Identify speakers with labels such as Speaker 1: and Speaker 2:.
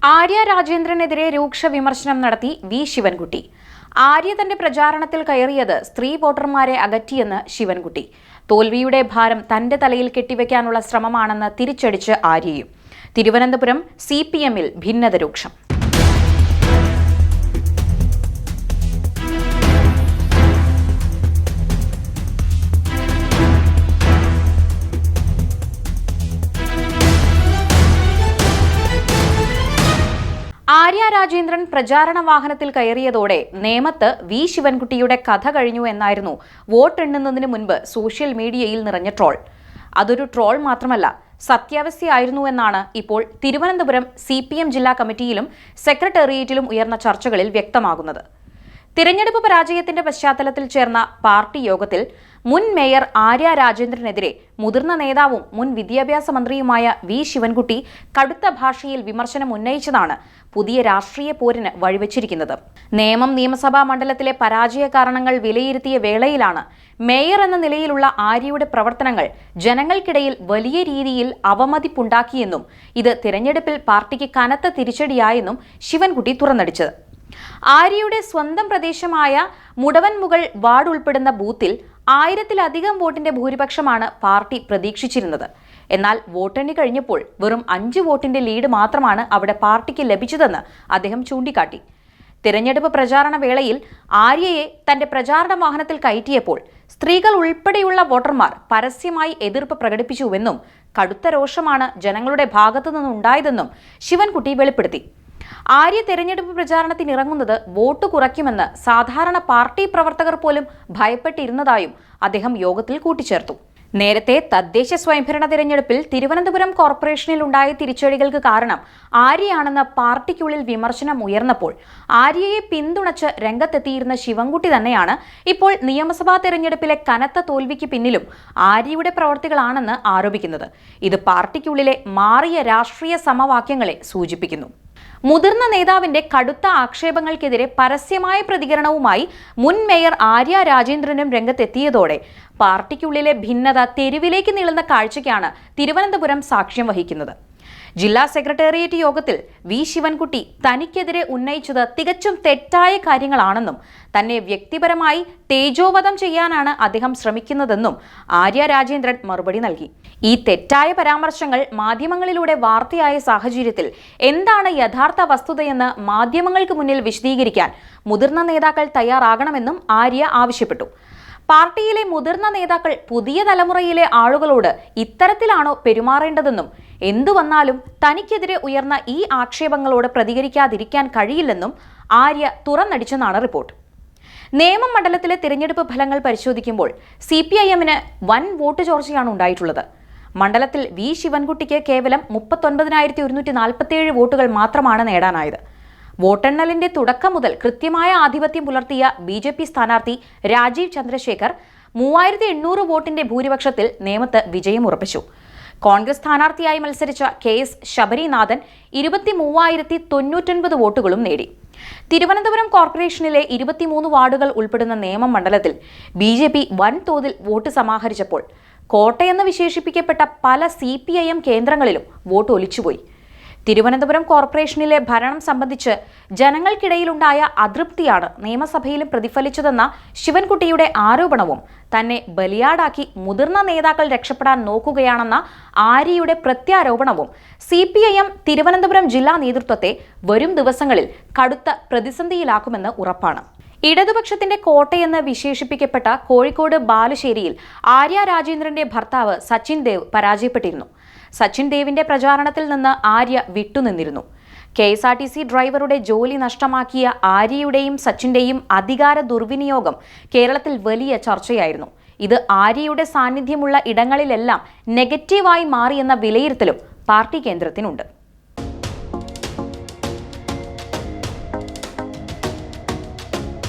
Speaker 1: ആര്യ രാജേന്ദ്രനെതിരെ രൂക്ഷ വിമർശനം നടത്തി വി ശിവൻകുട്ടി. ആര്യ തന്റെ പ്രചാരണത്തിൽ കയറിയത് സ്ത്രീ വോട്ടർമാരെ അകറ്റിയെന്ന് ശിവൻകുട്ടി. തോൽവിയുടെ ഭാരം തന്റെ തലയിൽ കെട്ടിവെക്കാനുള്ള ശ്രമമാണെന്ന് തിരിച്ചടിച്ച് ആര്യയും. തിരുവനന്തപുരം CPM-ൽ ഭിന്നത രൂക്ഷം. ആര്യ രാജേന്ദ്രൻ പ്രചാരണ വാഹനത്തിൽ കയറിയതോടെ നേമത്ത് വി ശിവൻകുട്ടിയുടെ കഥ കഴിഞ്ഞു എന്നായിരുന്നു വോട്ടെണ്ണുന്നതിന് മുൻപ് സോഷ്യൽ മീഡിയയിൽ നിറഞ്ഞ ട്രോൾ. അതൊരു ട്രോൾ മാത്രമല്ല, സത്യാവസ്ഥയായിരുന്നുവെന്നാണ് ഇപ്പോൾ തിരുവനന്തപുരം CPM ജില്ലാ കമ്മിറ്റിയിലും സെക്രട്ടേറിയറ്റിലും ഉയർന്ന ചർച്ചകളിൽ വ്യക്തമാകുന്നത്. തിരഞ്ഞെടുപ്പ് പരാജയത്തിന്റെ പശ്ചാത്തലത്തിൽ ചേർന്ന പാർട്ടി യോഗത്തിൽ മുൻ മേയർ ആര്യ രാജേന്ദ്രനെതിരെ മുതിർന്ന നേതാവും മുൻ വിദ്യാഭ്യാസ മന്ത്രിയുമായ വി ശിവൻകുട്ടി കടുത്ത ഭാഷയിൽ വിമർശനം ഉന്നയിച്ചതാണ് പുതിയ രാഷ്ട്രീയ പോരിന് വഴിവെച്ചിരിക്കുന്നത്. നേമം നിയമസഭാ മണ്ഡലത്തിലെ പരാജയ കാരണങ്ങൾ വിലയിരുത്തിയ വേളയിലാണ് മേയർ എന്ന നിലയിലുള്ള ആര്യയുടെ പ്രവർത്തനങ്ങൾ ജനങ്ങൾക്കിടയിൽ വലിയ രീതിയിൽ അവമതിപ്പുണ്ടാക്കിയെന്നും ഇത് തിരഞ്ഞെടുപ്പിൽ പാർട്ടിക്ക് കനത്ത തിരിച്ചടിയായെന്നും ശിവൻകുട്ടി തുറന്നടിച്ചത്. ആര്യയുടെ സ്വന്തം പ്രദേശമായ മുടവൻമുകൾ വാർഡ് ഉൾപ്പെടുന്ന ബൂത്തിൽ 1000-ലധികം വോട്ടിന്റെ ഭൂരിപക്ഷമാണ് പാർട്ടി പ്രതീക്ഷിച്ചിരുന്നത്. എന്നാൽ വോട്ടെണ്ണി കഴിഞ്ഞപ്പോൾ വെറും 5 വോട്ടിന്റെ ലീഡ് മാത്രമാണ് അവിടെ പാർട്ടിക്ക് ലഭിച്ചതെന്ന് അദ്ദേഹം ചൂണ്ടിക്കാട്ടി. തിരഞ്ഞെടുപ്പ് പ്രചാരണ വേളയിൽ ആര്യയെ തന്റെ പ്രചാരണ വാഹനത്തിൽ കയറ്റിയപ്പോൾ സ്ത്രീകൾ ഉൾപ്പെടെയുള്ള വോട്ടർമാർ പരസ്യമായി എതിർപ്പ് പ്രകടിപ്പിച്ചുവെന്നും കടുത്ത രോഷമാണ് ജനങ്ങളുടെ ഭാഗത്തു നിന്നുണ്ടായതെന്നും ശിവൻകുട്ടി വെളിപ്പെടുത്തി. ആര്യ തെരഞ്ഞെടുപ്പ് പ്രചാരണത്തിനിറങ്ങുന്നത് വോട്ട് കുറയ്ക്കുമെന്ന് സാധാരണ പാർട്ടി പ്രവർത്തകർ പോലും ഭയപ്പെട്ടിരുന്നതായും അദ്ദേഹം യോഗത്തിൽ കൂട്ടിച്ചേർത്തു. നേരത്തെ തദ്ദേശ സ്വയംഭരണ തിരഞ്ഞെടുപ്പിൽ തിരുവനന്തപുരം കോർപ്പറേഷനിൽ ഉണ്ടായ തിരിച്ചടികൾക്ക് കാരണം ആര്യയാണെന്ന് പാർട്ടിക്കുള്ളിൽ വിമർശനം ഉയർന്നപ്പോൾ ആര്യയെ പിന്തുണച്ച് രംഗത്തെത്തിയിരുന്ന ശിവൻകുട്ടി തന്നെയാണ് ഇപ്പോൾ നിയമസഭാ തെരഞ്ഞെടുപ്പിലെ കനത്ത തോൽവിക്ക് പിന്നിലും ആര്യയുടെ പ്രവർത്തികളാണെന്ന് ആരോപിക്കുന്നത്. ഇത് പാർട്ടിക്കുള്ളിലെ മാറിയ രാഷ്ട്രീയ സമവാക്യങ്ങളെ സൂചിപ്പിക്കുന്നു. മുതിർന്ന നേതാവിന്റെ കടുത്ത ആക്ഷേപങ്ങൾക്കെതിരെ പരസ്യമായ പ്രതികരണവുമായി മുൻ മേയർ ആര്യ രാജേന്ദ്രനും രംഗത്തെത്തിയതോടെ പാർട്ടിക്കുള്ളിലെ ഭിന്നത തെരുവിലേക്ക് നീളുന്ന കാഴ്ചയ്ക്കാണ് തിരുവനന്തപുരം സാക്ഷ്യം വഹിക്കുന്നത്. ജില്ലാ സെക്രട്ടേറിയറ്റ് യോഗത്തിൽ വി ശിവൻകുട്ടി തനിക്കെതിരെ ഉന്നയിച്ചത് തികച്ചും തെറ്റായ കാര്യങ്ങളാണെന്നും തന്നെ വ്യക്തിപരമായി തേജോവധം ചെയ്യാനാണ് അദ്ദേഹം ശ്രമിക്കുന്നതെന്നും ആര്യ രാജേന്ദ്രൻ മറുപടി നൽകി. ഈ തെറ്റായ പരാമർശങ്ങൾ മാധ്യമങ്ങളിലൂടെ വാർത്തയായ സാഹചര്യത്തിൽ എന്താണ് യഥാർത്ഥ വസ്തുതയെന്ന് മാധ്യമങ്ങൾക്ക് മുന്നിൽ വിശദീകരിക്കാൻ മുതിർന്ന നേതാക്കൾ തയ്യാറാകണമെന്നും ആര്യ ആവശ്യപ്പെട്ടു. പാർട്ടിയിലെ മുതിർന്ന നേതാക്കൾ പുതിയ തലമുറയിലെ ആളുകളോട് ഇത്തരത്തിലാണോ പെരുമാറേണ്ടതെന്നും എന്തു വന്നാലും തനിക്കെതിരെ ഉയർന്ന ഈ ആക്ഷേപങ്ങളോട് പ്രതികരിക്കാതിരിക്കാൻ കഴിയില്ലെന്നും ആര്യ തുറന്നടിച്ചെന്നാണ് റിപ്പോർട്ട്. നേമം മണ്ഡലത്തിലെ തിരഞ്ഞെടുപ്പ് ഫലങ്ങൾ പരിശോധിക്കുമ്പോൾ CPIM-ന് വൻ വോട്ട് ചോർച്ചയാണ് ഉണ്ടായിട്ടുള്ളത്. മണ്ഡലത്തിൽ വി ശിവൻകുട്ടിക്ക് കേവലം 39,147 വോട്ടുകൾ മാത്രമാണ് നേടാനായത്. വോട്ടെണ്ണലിന്റെ തുടക്കം മുതൽ കൃത്യമായ ആധിപത്യം പുലർത്തിയ BJP സ്ഥാനാർത്ഥി രാജീവ് ചന്ദ്രശേഖർ 3800 വോട്ടിന്റെ ഭൂരിപക്ഷത്തിൽ നേമത്ത് വിജയം ഉറപ്പിച്ചു. കോൺഗ്രസ് സ്ഥാനാർത്ഥിയായി മത്സരിച്ച KS ശബരിനാഥൻ 23,099 വോട്ടുകളും നേടി. തിരുവനന്തപുരം കോർപ്പറേഷനിലെ 23 വാർഡുകൾ ഉൾപ്പെടുന്ന നേമം മണ്ഡലത്തിൽ BJP വൻതോതിൽ വോട്ട് സമാഹരിച്ചപ്പോൾ കോട്ടയെന്ന് വിശേഷിപ്പിക്കപ്പെട്ട പല CPIM കേന്ദ്രങ്ങളിലും വോട്ട് ഒലിച്ചുപോയി. തിരുവനന്തപുരം കോർപ്പറേഷനിലെ ഭരണം സംബന്ധിച്ച് ജനങ്ങൾക്കിടയിലുണ്ടായ അതൃപ്തിയാണ് നിയമസഭയിലും പ്രതിഫലിച്ചതെന്ന ശിവൻകുട്ടിയുടെ ആരോപണവും തന്നെ ബലിയാടാക്കി മുതിർന്ന നേതാക്കൾ രക്ഷപ്പെടാൻ നോക്കുകയാണെന്ന ആര്യയുടെ പ്രത്യാരോപണവും CPIM തിരുവനന്തപുരം ജില്ലാ നേതൃത്വത്തെ വരും ദിവസങ്ങളിൽ കടുത്ത പ്രതിസന്ധിയിലാക്കുമെന്ന് ഉറപ്പാണ്. ഇടതുപക്ഷത്തിന്റെ കോട്ടയെന്ന് വിശേഷിപ്പിക്കപ്പെട്ട കോഴിക്കോട് ബാലുശ്ശേരിയിൽ ആര്യ രാജേന്ദ്രന്റെ ഭർത്താവ് സച്ചിൻ ദേവ് പരാജയപ്പെട്ടിരുന്നു. സച്ചിൻ ദേവിന്റെ പ്രചാരണത്തിൽ നിന്ന് ആര്യ വിട്ടുനിന്നിരുന്നു. KSRTC ഡ്രൈവറുടെ ജോലി നഷ്ടമാക്കിയ ആര്യയുടെയും സച്ചിന്റെയും അധികാര ദുർവിനിയോഗം കേരളത്തിൽ വലിയ ചർച്ചയായിരുന്നു. ഇത് ആര്യയുടെ സാന്നിധ്യമുള്ള ഇടങ്ങളിലെല്ലാം നെഗറ്റീവായി മാറിയെന്ന വിലയിരുത്തലും പാർട്ടി കേന്ദ്രത്തിനുണ്ട്.